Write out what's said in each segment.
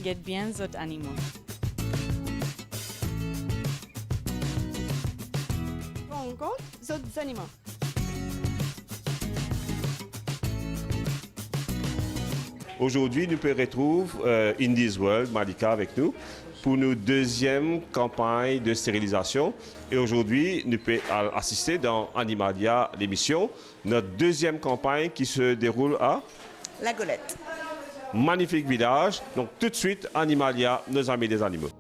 guette bien les animaux. On compte les autres animaux. Aujourd'hui, nous pouvons retrouver Indies World, Malika avec nous, pour notre deuxième campagne de stérilisation. Et aujourd'hui, nous pouvons assister dans Animalia, l'émission, notre deuxième campagne qui se déroule à La Golette. magnifique village. Donc tout de suite, Animalia, nos amis des animaux.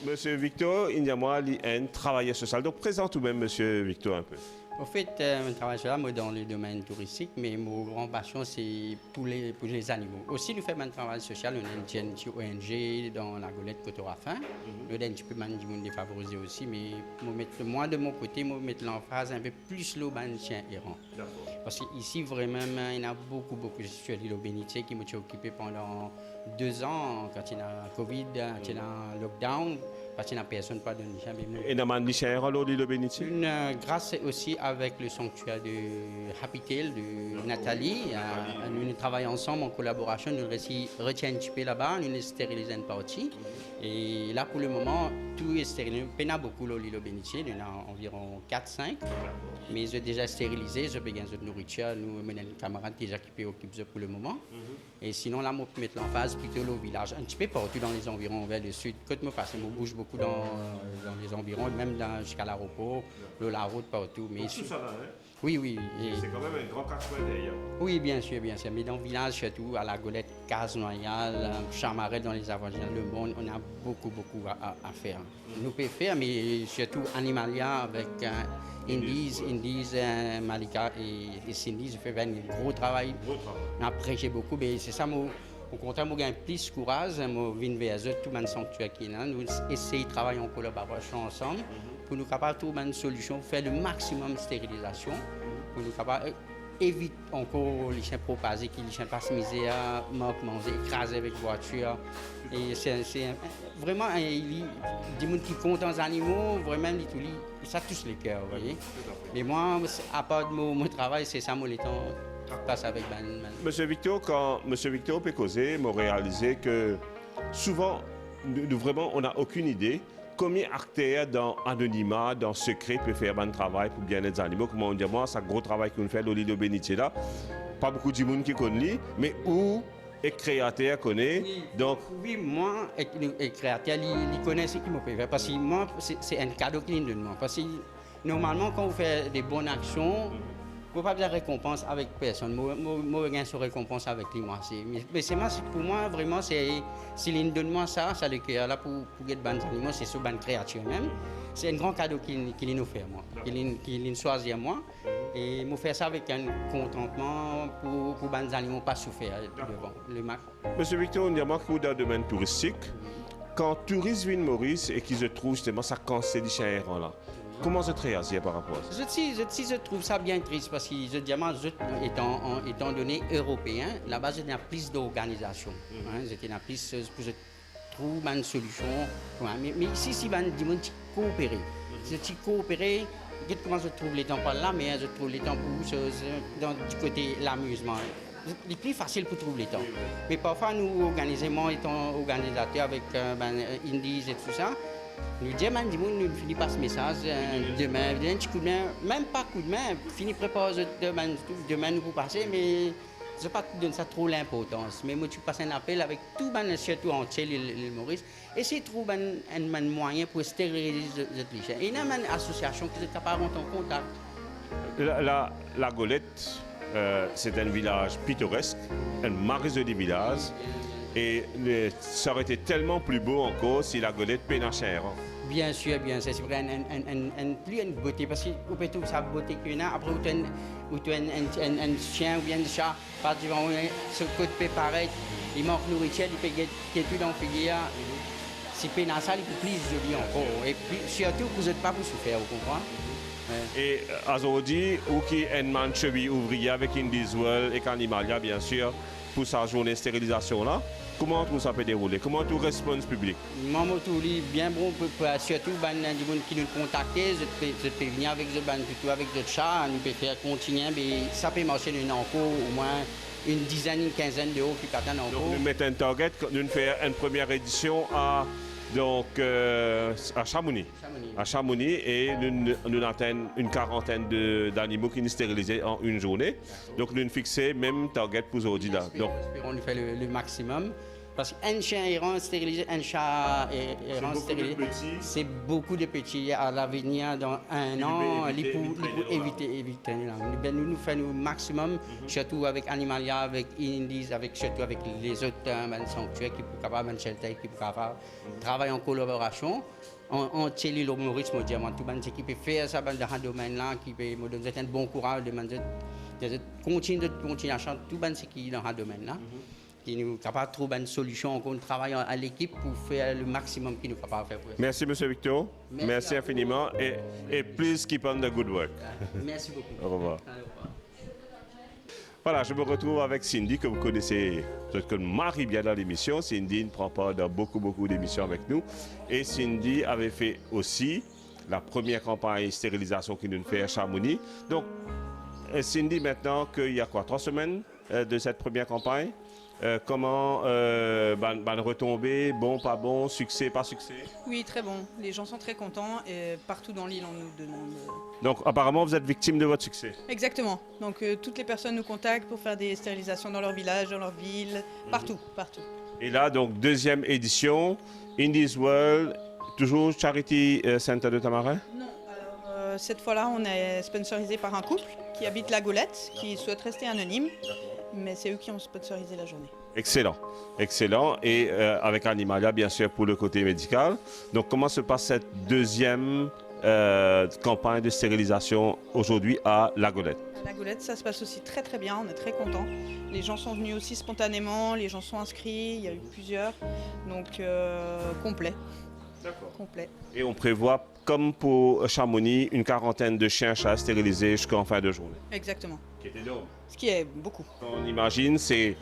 Monsieur Victor, il y a moi, un travailleur social. Donc présente vous-même, Monsieur Victor, un peu. En fait, je travaille là, moi, dans le domaine touristique, mais mon grand passion, c'est pour les animaux. Aussi, nous faisons un travail social, on a une ONG dans la Golette Cotorafin. Nous avons un petit peu de défavorisé aussi, mais moi, de mon côté, je mettre l'emphase un peu plus le chien errant. Parce qu'ici, vraiment, il y a beaucoup. Je suis allé au Bénitier qui m'a occupé pendant 2 ans, quand il y a Covid, quand il y a un lockdown. Parce qu'il n'y a personne pas de Nichien. Et dans Nichien, alors, le bénitier? Grâce aussi avec le sanctuaire de Happy Tail de Nathalie. Nous travaillons ensemble en collaboration. Nous retiennent un petit peu là-bas, nous stérilisons une partie. Et là, pour le moment, tout est stérilisé. Il y a beaucoup de bénitier, il y en a environ 4-5. Mais ils ont déjà stérilisé, ils ont besoin de nourriture. Nous avons une camarade déjà qui occupe pour le moment. Et sinon, là, on peut mettre l'emphase plutôt au village, un petit peu partout dans les environs, vers le sud. Quand je passe, je bouge beaucoup dans les environs, même jusqu'à l'aéroport, la route, partout. Mais tout ça va, hein? Oui. C'est quand même un grand quartier d'ailleurs. Oui, bien sûr. Mais dans le village, surtout à la Golette, Case-Noyale, Chamaret, dans les avantages, le monde, on a beaucoup à faire. Nous pouvons faire, mais surtout Animalia avec Indies, Malika et Cindy, je fais un gros travail. On a prêché beaucoup, mais c'est ça, au contraire, moi, j'ai plus de courage, moi, je viens vers eux, tout le sanctuaire qui est là. Nous essayons de travailler en collaboration ensemble pour nous capables de trouver une solution, faire le maximum de stérilisation, pour nous capables éviter encore les chiens propagés, qui les chiens passent misère, manger, écraser avec voiture. Et c'est vraiment, il y a des gens qui comptent dans les animaux, vraiment, ça touche les cœurs, vous voyez. Mais moi, à part de mon travail, c'est ça, moi, les temps. Passe avec Monsieur Victor, quand Monsieur Victor peut causer, m'a réalisé que souvent, nous vraiment, on n'a aucune idée combien d'acteurs dans anonymat, dans secret, peuvent faire un travail pour bien les animaux. Comment on dit, moi, c'est un gros travail qu'on fait dans l'île de Bénitier là. Pas beaucoup de monde qui connaît, mais où les créateurs connaissent. Oui, donc, oui, moi, les créateurs, ils connaissent ce qu'ils me faire. Parce que moi, c'est un cadeau qu'ils me donnent. Parce que normalement, quand vous faites des bonnes actions, vous n'avez pas besoin de récompense avec personne. Moi, je gagne sur récompense avec lui. Mais c'est pour moi, vraiment, s'il donne-moi ça le cœur là pour get ban animaux, c'est sur ban créature même. C'est un grand cadeau qu'il nous fait, moi. Qu'il nous choisit moi. Et nous fait ça avec un contentement pour ban animaux pas souffrir devant le mac. Monsieur Victor, on dit moi que dans le domaine touristique, quand touristes viennent Maurice et qu'ils se trouvent justement ça cancer du chien errant là. Comment vous réagissez par rapport à ça? Je trouve ça bien triste parce que étant donné européen, là-bas, il y a plus d'organisation. J'étais dans plus pour trouver une solution. Mais ici, si on dit coopérer. Si tu coopérer, comment je trouve les temps par là, mais je trouve les temps pour du côté de l'amusement. C'est plus facile pour trouver les temps. Mais parfois, nous organisons, étant organisateurs avec Indies et tout ça, nous disons, nous finissons par ce message, demain, un petit coup de main, même pas coup de main, finissons préparer demain nous pour passer, mais je ne pas donner ça trop l'importance, mais moi, tu passes un appel avec tout, ben, surtout en Tchèque, l'île Maurice, et c'est trop un moyen pour stériliser cette liche. Et il y a une association qui est capable de rentrer en contact. La Golette, c'est un village pittoresque, un marais-joli village. Et ça aurait été tellement plus beau encore si la Golette pénachait. Bien sûr, c'est vrai, plus une beauté, parce qu'on peut trouver sa beauté qu'il y en a. Après, où tu as un chien ou bien un chat, par devant ce côté pareil, il manque de nourriture, il peut get tout dans le figuier. Si pénassal, il peut plus joli encore. Et puis, surtout, vous n'êtes pas pour souffrir, vous comprenez? Et aujourd'hui, ou qui est un cheville ouvrier avec Indiswell et Canimalia, bien sûr, pour sa journée de stérilisation là, comment tout ça peut dérouler? Comment tout réponse public? Moi, tout bien bon, surtout les gens qui nous contactent, je peux venir avec d'autres chats, nous pouvons faire continuer, mais ça peut marcher encore au moins une dizaine, une quinzaine d'euros qui attendent encore. Donc nous mettons un target, nous faisons une première édition à Chamonix. À Chamonix, et nous atteignons une quarantaine d'animaux qui nous stérilisés en une journée. Donc nous fixons même target pour aujourd'hui là. Donc on fait le maximum. Parce qu'un chien errant stérilisé, un chat errant stérilisé, c'est beaucoup de petits. À l'avenir, dans un an, il faut éviter. Nous faisons le maximum, surtout avec Animalia, avec Indies, surtout avec les autres sanctuaires qui sont capables de shelter, qui sont capables de travailler en collaboration. En Tchèque, Maurice, tout le monde qui peut faire ça dans ce domaine-là, qui peut me donner un bon courage, de continuer à chanter tout le monde qui est dans ce domaine-là. Qui nous capable de trouver une solution, qu'on travaille à l'équipe pour faire le maximum qu'il nous capable de faire. Merci, M. Victor. Merci infiniment. Et please keep on the good work. Merci beaucoup. Au revoir. Voilà, je me retrouve avec Cindy, que vous connaissez, que Marie bien dans l'émission. Cindy ne prend pas dans beaucoup d'émissions avec nous. Et Cindy avait fait aussi la première campagne stérilisation qu'il nous fait à Chamonix. Donc, Cindy, maintenant qu'il y a quoi, 3 semaines de cette première campagne? Comment retombées, bon, pas bon, succès, pas succès? Oui, très bon. Les gens sont très contents et partout dans l'île, on nous demande. Donc, apparemment, vous êtes victime de votre succès? Exactement. Donc, toutes les personnes nous contactent pour faire des stérilisations dans leur village, dans leur ville, partout. Et là, donc, deuxième édition, Indiswell, toujours Charity Center de Tamarin? Non, alors cette fois-là, on est sponsorisé par un couple qui habite la Golette, qui souhaite rester anonyme. Mais c'est eux qui ont sponsorisé la journée. Excellent, excellent. Et avec Animalia, bien sûr, pour le côté médical. Donc, comment se passe cette deuxième campagne de stérilisation aujourd'hui à La Golette? À La Golette, ça se passe aussi très très bien, on est très contents. Les gens sont venus aussi spontanément, les gens sont inscrits, il y a eu plusieurs. Donc, complet. D'accord. Complet. Et on prévoit, comme pour Chamonix, une quarantaine de chiens-chats stérilisés jusqu'en fin de journée. Exactement. Qui est énorme. Ce qui est beaucoup. On imagine, c'est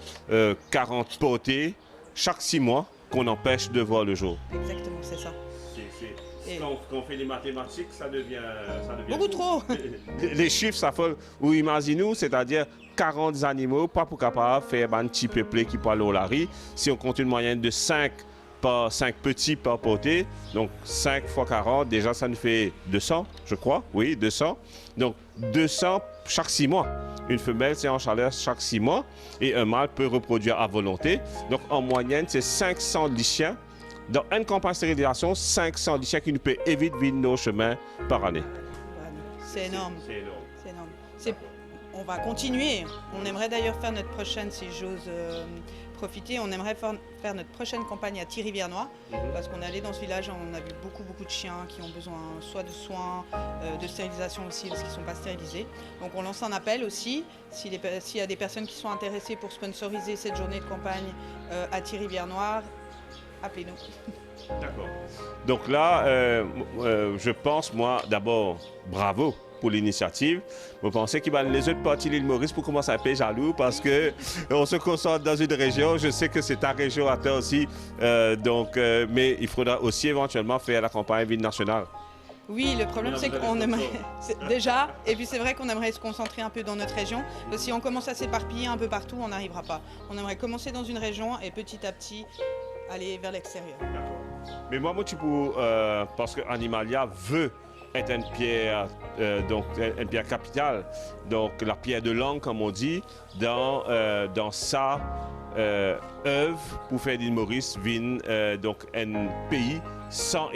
40 potées chaque 6 mois qu'on empêche de voir le jour. Exactement, c'est ça. Quand on fait les mathématiques, ça devient beaucoup trop. Les chiffres s'affolent. Ou imaginez-nous, c'est-à-dire 40 animaux, pas pour capable de faire un petit peuplé qui peut aller au lari. Si on compte une moyenne de 5 petits par potée, donc 5 fois 40, déjà ça nous fait 200, je crois. Oui, 200. Donc 200 chaque 6 mois. Une femelle, c'est en chaleur chaque 6 mois et un mâle peut reproduire à volonté. Donc en moyenne, c'est 500 lichiens. Dans une campagne de stérilisation, 500 lichiens qui nous peuvent éviter de vivre nos chemins par année. C'est énorme. C'est énorme. C'est énorme. On va continuer. On aimerait d'ailleurs faire notre prochaine, si j'ose profiter, on aimerait faire notre prochaine campagne à Thie-Rivière-Noire, parce qu'on est allé dans ce village, on a vu beaucoup de chiens qui ont besoin soit de soins, de stérilisation aussi, parce qu'ils ne sont pas stérilisés. Donc on lance un appel aussi, s'il y a des personnes qui sont intéressées pour sponsoriser cette journée de campagne à Thie-Rivière-Noire, appelez-nous. D'accord. Donc là, je pense, moi, d'abord, bravo pour l'initiative. Vous pensez qu'il va les autres parties de l'île Maurice pour commencer à payer jaloux parce qu'on se concentre dans une région. Je sais que c'est ta région à toi aussi. Mais il faudra aussi éventuellement faire la campagne ville nationale. Oui, le problème c'est qu'on aimerait déjà, et puis c'est vrai qu'on aimerait se concentrer un peu dans notre région, parce que si on commence à s'éparpiller un peu partout, on n'arrivera pas. On aimerait commencer dans une région et petit à petit aller vers l'extérieur. Mais moi, tu peux, parce que Animalia veut est une pierre, donc une pierre capitale, donc la pierre de langue, comme on dit, dans sa œuvre pour faire d'île Maurice donc un pays sans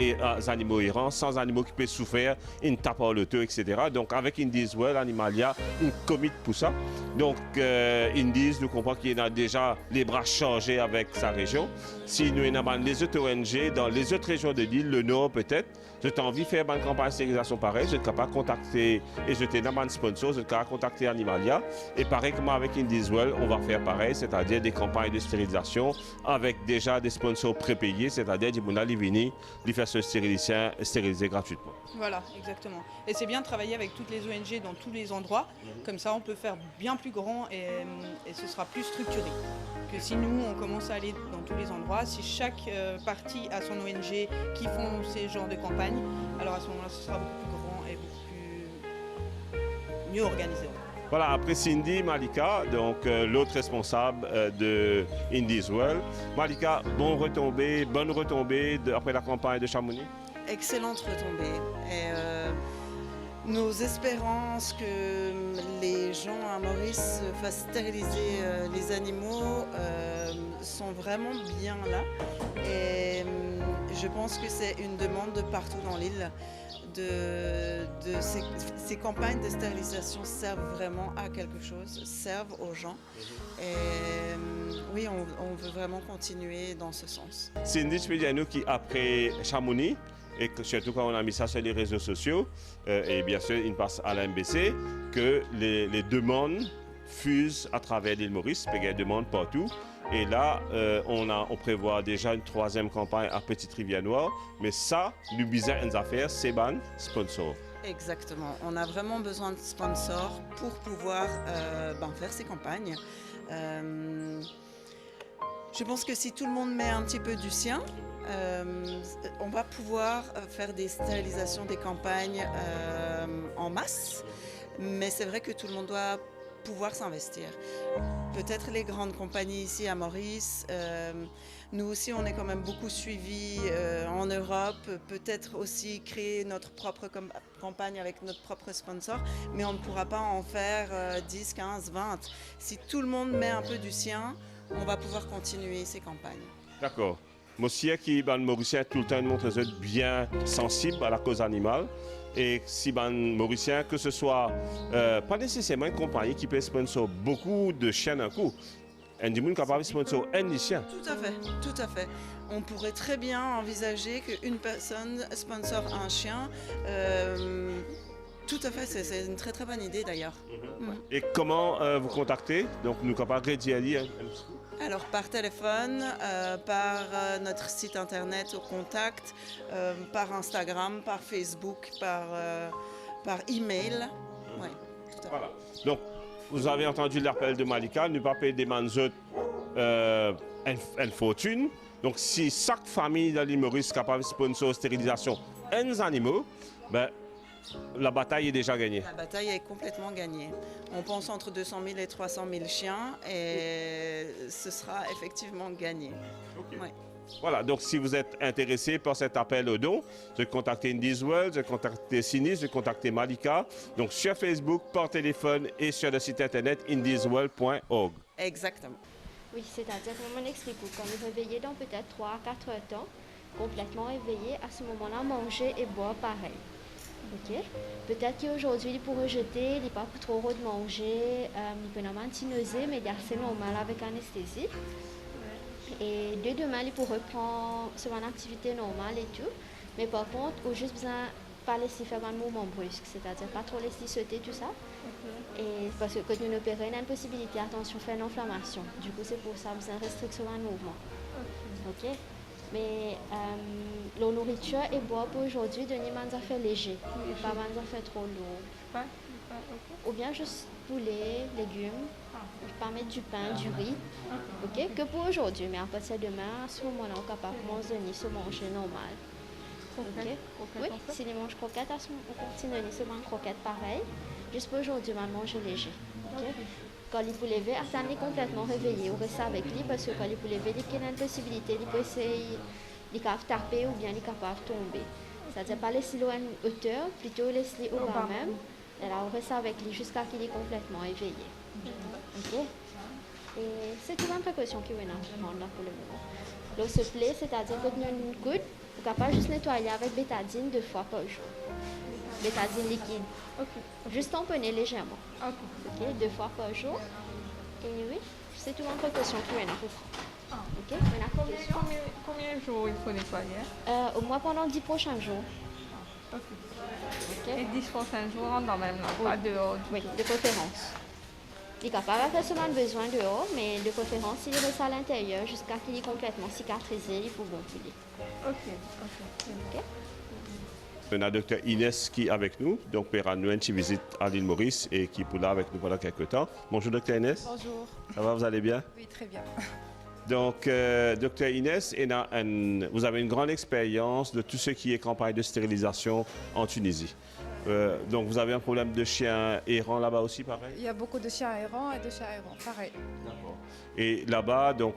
animaux errants, sans animaux qui peuvent souffrir, une tape par l'auto, etc. Donc avec Indies World Animalia, une commit pour ça. Donc Indies, nous comprenons qu'il a déjà les bras chargés avec sa région. Si nous avons les autres ONG dans les autres régions de l'île, le Nord peut-être, je t'ai envie de faire une campagne de stérilisation pareille, je suis capable de contacter, et je t'ai un sponsor, je suis capable de contacter Animalia. Et pareil comme avec Indies World, on va faire pareil, c'est-à-dire des campagnes de stérilisation avec déjà des sponsors prépayés, c'est-à-dire du monde qui vient, lui faire se stériliser gratuitement. Voilà, exactement. Et c'est bien de travailler avec toutes les ONG dans tous les endroits, comme ça on peut faire bien plus grand et ce sera plus structuré. Que si nous on commence à aller dans tous les endroits, si chaque partie a son ONG qui font ces genres de campagnes, alors à ce moment-là ce sera beaucoup plus grand et beaucoup plus mieux organisé. Voilà, après Cindy, Malika, donc l'autre responsable de Indies World. Malika, bonne retombée après la campagne de Chamonix. Excellente retombée. Et nos espérances que les gens à Maurice fassent stériliser les animaux sont vraiment bien là. Et je pense que c'est une demande de partout dans l'île. Ces campagnes de stérilisation servent vraiment à quelque chose, servent aux gens. Et oui, on veut vraiment continuer dans ce sens. Cindy, tu peux dire nous qu'après Chamonix, et que surtout quand on a mis ça sur les réseaux sociaux, et bien sûr, il passe à la MBC, que les demandes fusent à travers l'île Maurice, parce qu'il y a des demandes partout. Et là, on prévoit déjà une troisième campagne à Petite-Rivière-Noire. Mais ça, nous bisons une affaire, c'est ban sponsor. Exactement. On a vraiment besoin de sponsors pour pouvoir faire ces campagnes. Je pense que si tout le monde met un petit peu du sien, on va pouvoir faire des stérilisations, des campagnes en masse. Mais c'est vrai que tout le monde doit pouvoir s'investir. Peut-être les grandes compagnies ici à Maurice. Nous aussi, on est quand même beaucoup suivis en Europe. Peut-être aussi créer notre propre campagne avec notre propre sponsor, mais on ne pourra pas en faire 10, 15, 20. Si tout le monde met un peu du sien, on va pouvoir continuer ces campagnes. D'accord. Moi aussi, qui est mauricien, tout le temps, montre bien sensible à la cause animale. Et si ben mauricien, que ce soit pas nécessairement une compagnie qui peut sponsor beaucoup de chiens d'un coup. Un du monde capable de sponsor un chien. Tout à fait. On pourrait très bien envisager qu'une personne sponsor un chien. Tout à fait, c'est une très très bonne idée d'ailleurs. Et comment vous contacter? Donc nous capables de dire alors par téléphone, par notre site internet au contact, par Instagram, par Facebook, par email. Oui, tout à fait. Voilà. Donc vous avez entendu l'appel de Malika, ne pas payer des manzotes une fortune. Donc si chaque famille dans l'île Maurice est capable de sponsor stérilisation des animaux, ben, la bataille est déjà gagnée. La bataille est complètement gagnée. On pense entre 200 000 et 300 000 chiens et ce sera effectivement gagné. Okay. Ouais. Voilà, donc si vous êtes intéressé par cet appel au don, je vais contacter Indies World, je vais contacter Cinis, je vais contacter Malika. Donc sur Facebook, par téléphone et sur le site internet indiesworld.org. Exactement. Oui, c'est-à-dire, comme on explique, quand on est réveillé dans peut-être 3 à 4 heures de temps, complètement réveillé, à ce moment-là, manger et boire pareil. Ok. Peut-être qu'aujourd'hui, il pourrait jeter, il n'est pas trop heureux de manger, il peut avoir un petit nausée, mais il est assez normal avec anesthésie. Et dès demain, il pourrait prendre son activité normale et tout. Mais par contre, il faut juste besoin pas laisser faire un mouvement brusque, c'est-à-dire pas trop laisser sauter tout ça. Et parce que quand on opère, il y a une possibilité, attention, faire une inflammation. Du coup, c'est pour ça, besoin de restriction à mouvement. Ok. Mais la nourriture et boire pour aujourd'hui, donner des affaires légères, pas des affaires trop lourdes. Ou bien juste poulet, légumes, pas mettre du pain, du riz, ok, que pour aujourd'hui. Mais à partir de demain, à ce moment-là, on est capable de manger normal. Okay. Oui, si les mange croquettes, on continue de se manger croquettes pareil. Juste pour aujourd'hui, on va manger léger. Okay. Quand il peut lever, attendre complètement réveillé, on reste avec lui parce que quand il peut lever, il y a une possibilité, il peut essayer, il est capable de taper ou bien il est capable de tomber. C'est-à-dire pas laisser l'eau en hauteur, plutôt laisser au bas même. Et là, on reste avec lui jusqu'à qu'il est complètement éveillé. Ok? Et c'est toute une précaution qu'on a à prendre là pour le moment. L'eau se plaît, c'est-à-dire que nous une goutte, on ne peut pas juste nettoyer avec bétadine 2 fois par jour. Bétadine liquide. Juste tamponner légèrement. Ok? 2 fois par jour. Et oui, c'est toute une précaution qu'on a pour prendre. Ok? Combien de jours il faut nettoyer? Au moins pendant 10 prochains jours. Et 10 prochains jours dans même là, pas dehors. Oui, de préférence. Il est capable de faire seulement besoin dehors, mais de préférence, il reste à l'intérieur jusqu'à qu'il est complètement cicatrisé, il faut bon pour lui. Ok? On a Dr Inès qui est avec nous, donc Père Noël qui visite à l'île Maurice et qui est là avec nous pendant quelques temps. Bonjour Dr Inès. Bonjour. Ça va, vous allez bien? Oui, très bien. Donc, Dr Inès, vous avez une grande expérience de tout ce qui est campagne de stérilisation en Tunisie. Donc, vous avez un problème de chiens errants là-bas aussi, pareil? Il y a beaucoup de chiens errants et de chats errants, pareil. D'accord. Et là-bas, donc,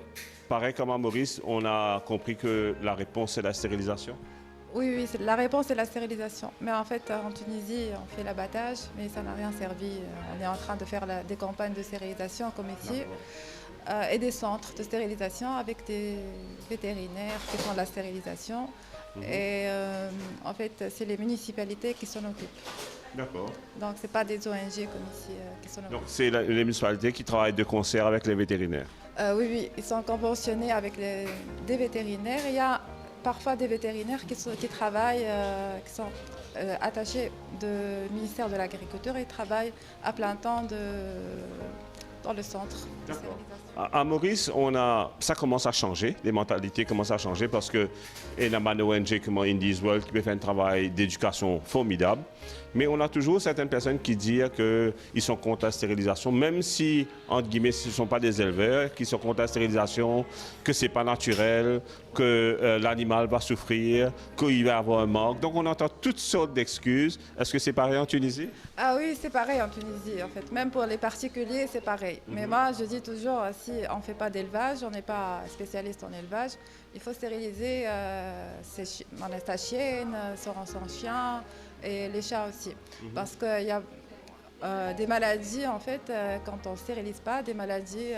pareil comme à Maurice, on a compris que la réponse, c'est la stérilisation? Oui, la réponse est la stérilisation. Mais en fait, en Tunisie, on fait l'abattage, mais ça n'a rien servi. On est en train de faire des campagnes de stérilisation comme ici. Et des centres de stérilisation avec des vétérinaires qui font la stérilisation. Et en fait, c'est les municipalités qui s'en occupent. D'accord. Donc, ce n'est pas des ONG comme ici qui s'en occupent. Donc, c'est les municipalités qui travaillent de concert avec les vétérinaires? Oui, ils sont conventionnés avec des vétérinaires. Il y a parfois des vétérinaires qui travaillent, qui sont attachés du ministère de l'Agriculture et travaillent à plein temps dans le centre. À Maurice, ça commence à changer, les mentalités commencent à changer parce que il y a une ONG comme Indies World qui fait un travail d'éducation formidable. Mais on a toujours certaines personnes qui disent qu'ils sont contre la stérilisation, même si, entre guillemets, ce ne sont pas des éleveurs, qui sont contre la stérilisation, que ce n'est pas naturel, que l'animal va souffrir, qu'il va avoir un manque. Donc on entend toutes sortes d'excuses. Est-ce que c'est pareil en Tunisie? Ah oui, c'est pareil en Tunisie, en fait. Même pour les particuliers, c'est pareil. Mais moi, je dis toujours, si on ne fait pas d'élevage, on n'est pas spécialiste en élevage, il faut stériliser sa chienne, son chien et les chats aussi. Parce qu'il y a des maladies, en fait, quand on ne stérilise pas, des maladies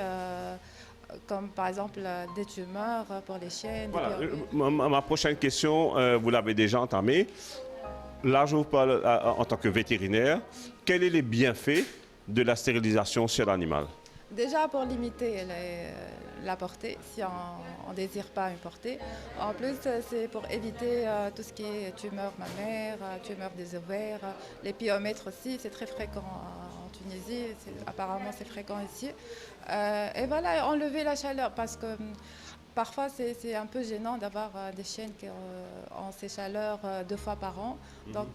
comme par exemple des tumeurs pour les chiennes. Voilà. Ma prochaine question, vous l'avez déjà entamée. Là, je vous parle en tant que vétérinaire. Quels sont les bienfaits de la stérilisation sur l'animal? Déjà pour limiter la portée, si on ne désire pas une portée. En plus, c'est pour éviter tout ce qui est tumeur mammaire, tumeur des ovaires, les pyomètres aussi, c'est très fréquent en Tunisie, apparemment c'est fréquent ici. Et voilà, enlever la chaleur parce que parfois c'est un peu gênant d'avoir des chiennes qui ont ces chaleurs 2 fois par an, donc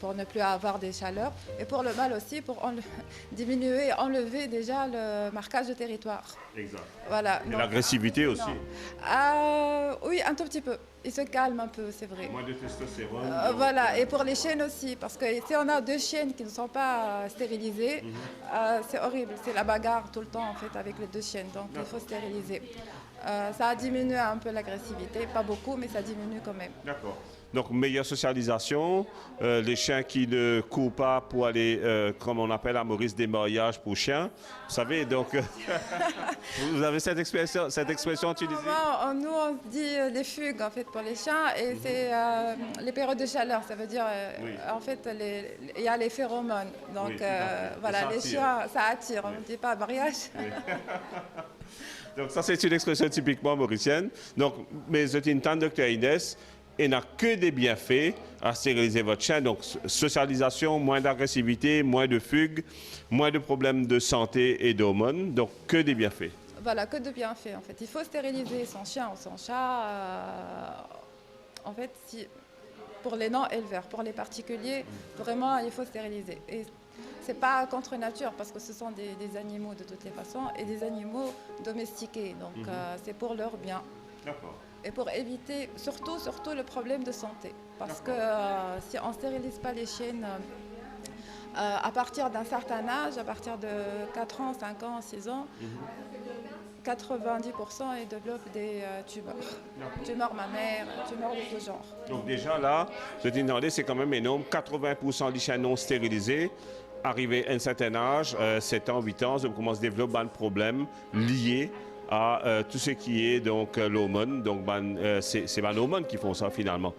pour ne plus avoir des chaleurs. Et pour le mâle aussi, pour enlever déjà le marquage de territoire. Exact. Voilà. Et l'agressivité aussi? Oui, un tout petit peu. Il se calme un peu, c'est vrai. Moins de testostérone. Voilà, et pour les chiennes aussi, parce que si on a 2 chiennes qui ne sont pas stérilisées, c'est horrible. C'est la bagarre tout le temps en fait avec les 2 chiennes, donc il faut stériliser. Ça a diminué un peu l'agressivité, pas beaucoup, mais ça diminue quand même. D'accord. Donc, meilleure socialisation, les chiens qui ne courent pas pour aller, comme on appelle à Maurice, des mariages pour chiens. Vous savez, donc, vous avez cette expression en Tunisie? Nous, on dit les fugues, en fait, pour les chiens, et c'est les périodes de chaleur. Ça veut dire, en fait, il y a les phéromones. Donc, voilà, les chiens, ça attire. On ne dit pas mariage. Donc, ça, c'est une expression typiquement mauricienne. Donc, mais c'est une tante Dr Inès. Il n'a que des bienfaits à stériliser votre chien. Donc, socialisation, moins d'agressivité, moins de fugues, moins de problèmes de santé et d'hormones. Donc, que des bienfaits. Voilà, que de bienfaits, en fait. Il faut stériliser son chien ou son chat. En fait, pour les non-éleveurs, pour les particuliers, vraiment, il faut stériliser. Et ce n'est pas contre nature, parce que ce sont des animaux de toutes les façons, et des animaux domestiqués. Donc, c'est pour leur bien. D'accord. Et pour éviter surtout le problème de santé. Parce que si on ne stérilise pas les chiennes, À partir d'un certain âge, à partir de 4 ans, 5 ans, 6 ans, 90% ils développent des tumeurs. Tumeurs mammaires, tumeurs de tout genre. Donc déjà là, je te demandais, c'est quand même énorme. 80% des chiens non stérilisés, arrivés à un certain âge, 7 ans, 8 ans, ils commencent à développer un problème lié à tout ce qui est donc l'hormone. Donc c'est l'hormone qui font ça finalement.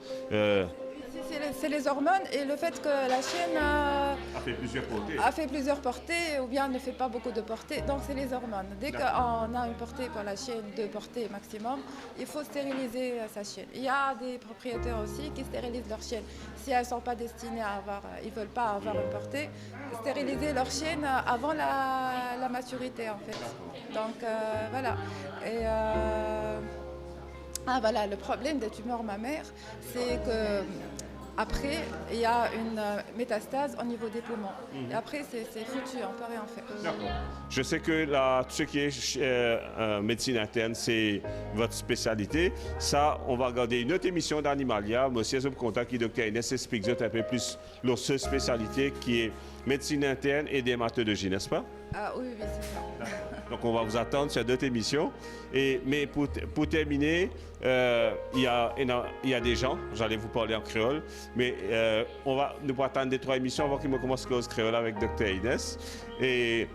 C'est les hormones et le fait que la chienne a fait plusieurs portées. ou bien ne fait pas beaucoup de portées. Donc c'est les hormones. Dès qu'on a une portée pour la chienne, 2 portées maximum, il faut stériliser sa chienne. Il y a des propriétaires aussi qui stérilisent leur chienne. Si elles ne sont pas destinées à avoir, ils ne veulent pas avoir une portée, stériliser leur chienne avant la maturité en fait. Donc voilà. Et voilà, le problème des tumeurs mammaires, c'est que après, il y a une métastase au niveau des poumons. Et après, c'est foutu, on ne peut rien faire. D'accord. Je sais que tout ce qui est médecine interne, c'est votre spécialité. Ça, on va regarder une autre émission d'Animalia. Monsieur je contact qui Dr. Inès explique un peu plus leur seule spécialité qui est médecine interne et dermatologie, n'est-ce pas? Ah oui, c'est ça. Donc on va vous attendre sur d'autres émissions. Mais pour terminer, il y a des gens, j'allais vous parler en créole, mais nous pourrons attendre des 3 émissions avant qu'il me commence à cause créole avec Dr. Inès. Et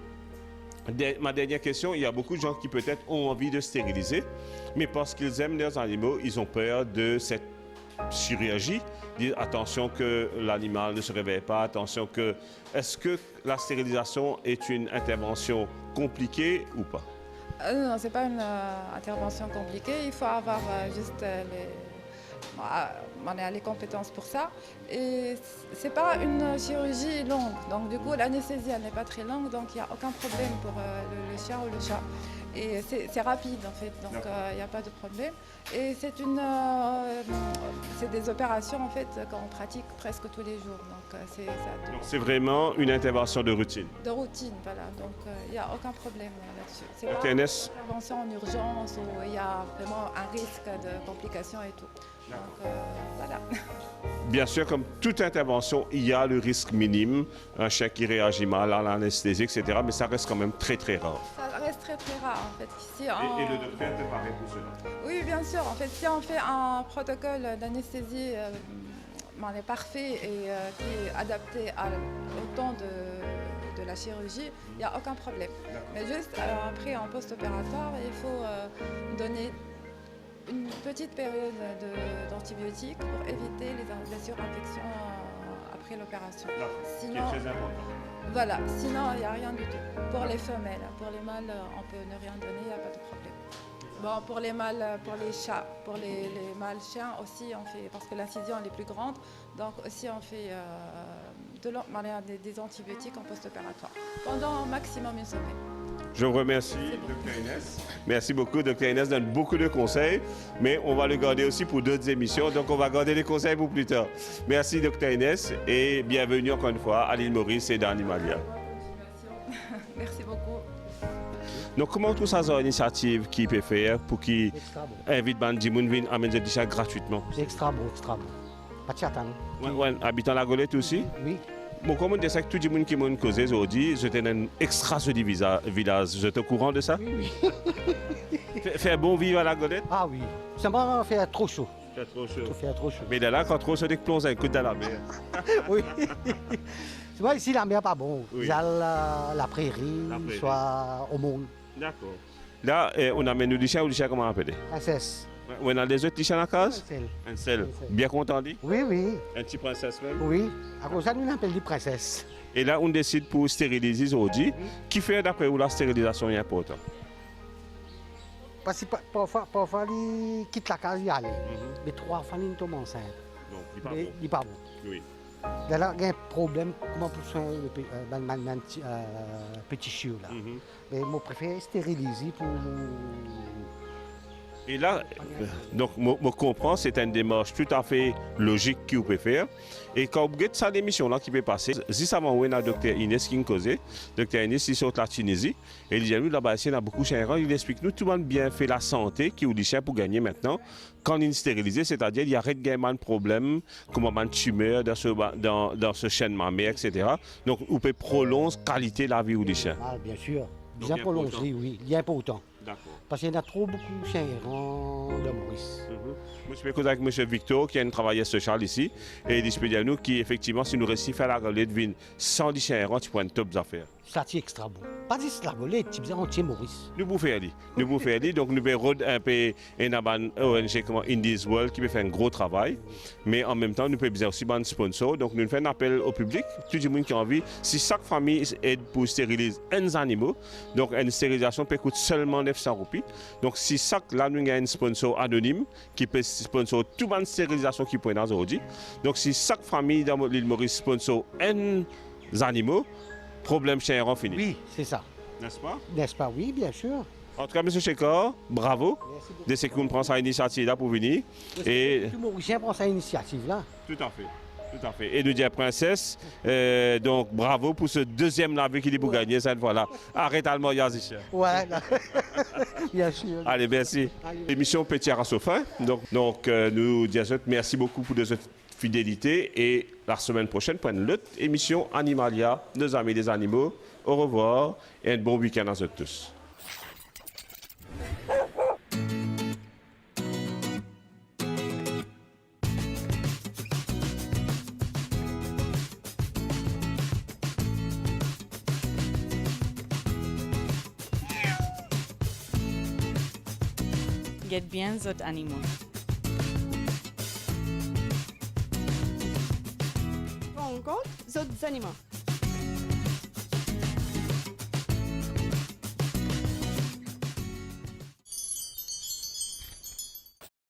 ma dernière question, il y a beaucoup de gens qui peut-être ont envie de stériliser, mais parce qu'ils aiment leurs animaux, ils ont peur de cette chirurgie. Dire attention que l'animal ne se réveille pas, attention que... Est-ce que la stérilisation est une intervention compliquée ou pas? Non, ce n'est pas une intervention compliquée. Il faut avoir juste les compétences pour ça. Et ce n'est pas une chirurgie longue. Donc du coup, l'anesthésie n'est pas très longue, donc il n'y a aucun problème pour le chien ou le chat. Et c'est rapide en fait, donc il n'y a pas de problème. Et c'est des opérations en fait qu'on pratique presque tous les jours. Donc c'est vraiment une intervention de routine. De routine, voilà. Donc il n'y a aucun problème là-dessus. C'est pas une intervention en urgence où il y a vraiment un risque de complications et tout. Donc voilà. Bien sûr, comme toute intervention, il y a le risque minime, un chien qui réagit mal à l'anesthésie, etc. Mais ça reste quand même très très rare. Ça reste très très rare en fait. Et le docteur te paraît pour cela? Oui, bien sûr. En fait, si on fait un protocole d'anesthésie parfait et qui est adapté au temps de la chirurgie, il n'y a aucun problème. Mais juste après, en post-opératoire, il faut donner une petite période d'antibiotiques pour éviter les surinfections après l'opération. Sinon, c'est très important. Voilà, sinon il n'y a rien du tout. Pour les femelles, pour les mâles, on peut ne rien donner, il n'y a pas de problème. Bon, pour les mâles, pour les chats, pour les mâles chiens aussi, on fait, parce que l'incision est plus grande, donc aussi on fait des antibiotiques en post-opératoire pendant au maximum 1 semaine. Je vous remercie, Dr. Inès. Merci beaucoup, Dr. Inès donne beaucoup de conseils, mais on va le garder aussi pour d'autres émissions, donc on va garder les conseils pour plus tard. Merci, Dr. Inès, et bienvenue encore une fois à l'île Maurice et dans Animalia. Merci beaucoup. Donc, comment tout ça, c'est une initiative qui peut faire pour qu'il invite Bandi Mounvin à amener des chats gratuitement? C'est extra bon, extra bon. Pas de chatan. Oui, habitant la Golette aussi? Oui. Bon, comme on dit ça, que tout le monde qui m'a causé aujourd'hui, je tenais un extra ce village. Je te courant de ça? Oui. Faire bon vivre à la Golette? Ah oui. Ça m'a fait trop chaud. Fait trop chaud. Fait trop chaud. Mais là, quand trop chaud, tu plonges un coup dans la mer. Oui. Tu vois, ici, la mer pas bon. Oui. Il y a la prairie, soit au monde. D'accord. Là, on amène du chien ou du chien, comment on appelle? Princesse. On a des autres petits chiens à la case? Un seul. Bien content dit? Oui, oui. Un petit princesse même? Oui. À cause de ça, nous l'appelons des princesses. Et là, on décide pour stériliser aujourd'hui. Qui fait d'après vous la stérilisation est importante? Parce que parfois, ils quittent la case, ils allent. Mais 3 fois, ils tombent enceintes. Donc, il n'est pas Mais bon. il n'est pas bon. Oui. Là, il y a un problème, comment pour soigner le petit chiot là. Mais moi, je préfère stériliser Et là, donc, je comprends, c'est une démarche tout à fait logique que vous pouvez faire. Et quand vous avez cette émission-là qui peut passer, si ça va, on a Dr Inès qui nous cause. Dr Inès, il sort de la Tunisie. Et il dit, nous, là-bas, il y a beaucoup de chiens. Il explique nous tout le monde bien fait la santé qui ou les chiens pour gagner maintenant. Quand il est stérilisé, c'est-à-dire, il y a arrête de gagner de problème, comme une tumeur dans ce chien mammaire, etc. Donc, vous pouvez prolonger la qualité de la vie ou des chiens. Ah, bien sûr. Donc, Bien bien prolongé, pour oui. Bien pour autant. D'accord. Parce qu'il y en a trop beaucoup de chiens errants de Maurice. Moi, je peux causer avec M. Victor, qui a un travailleur social ici, et il dit à nous qu'effectivement, si nous réussissons à faire la galette, sans les chiens errants, tu prends une top affaire. Ça tient extra bon. Pas juste la galette, tu dis entier Maurice. Nous pouvons faire ça. Nous pouvons faire ça. Donc, nous pouvons un peu une ONG comme Indies World qui peut faire un gros travail. Mais en même temps, nous pouvons aussi un sponsor. Donc, nous faisons un appel au public. Tout le monde qui a envie. Si chaque famille aide pour stériliser un animal, donc une stérilisation peut coûter seulement 900 roupies. Donc, si chaque là, nous avons un sponsor anonyme qui peut sponsor toute la stérilisation qui peut dans aujourd'hui. Donc, si chaque famille dans l'île Maurice sponsor un animal, problème chien errant fini. Oui, c'est ça. N'est-ce pas? N'est-ce pas? Oui, bien sûr. En tout cas, M. Chekor, bravo de ce qu'on prend cette initiative-là pour venir. Et Tout Mauricien prend cette initiative-là. tout à fait. Tout à fait. Et nous dit à Princesse, donc bravo pour ce deuxième navet qui dit pour gagner cette fois-là. Arrête allemand, Yazicha. Ouais, bien sûr. Allez, merci. L'émission Petit à fin. Donc nous disons merci beaucoup pour cette fidélité et la semaine prochaine pour une autre émission Animalia, nos amis des animaux. Au revoir et un bon week-end à tous. Get bien zot animaux. Rencontre d'autres animaux.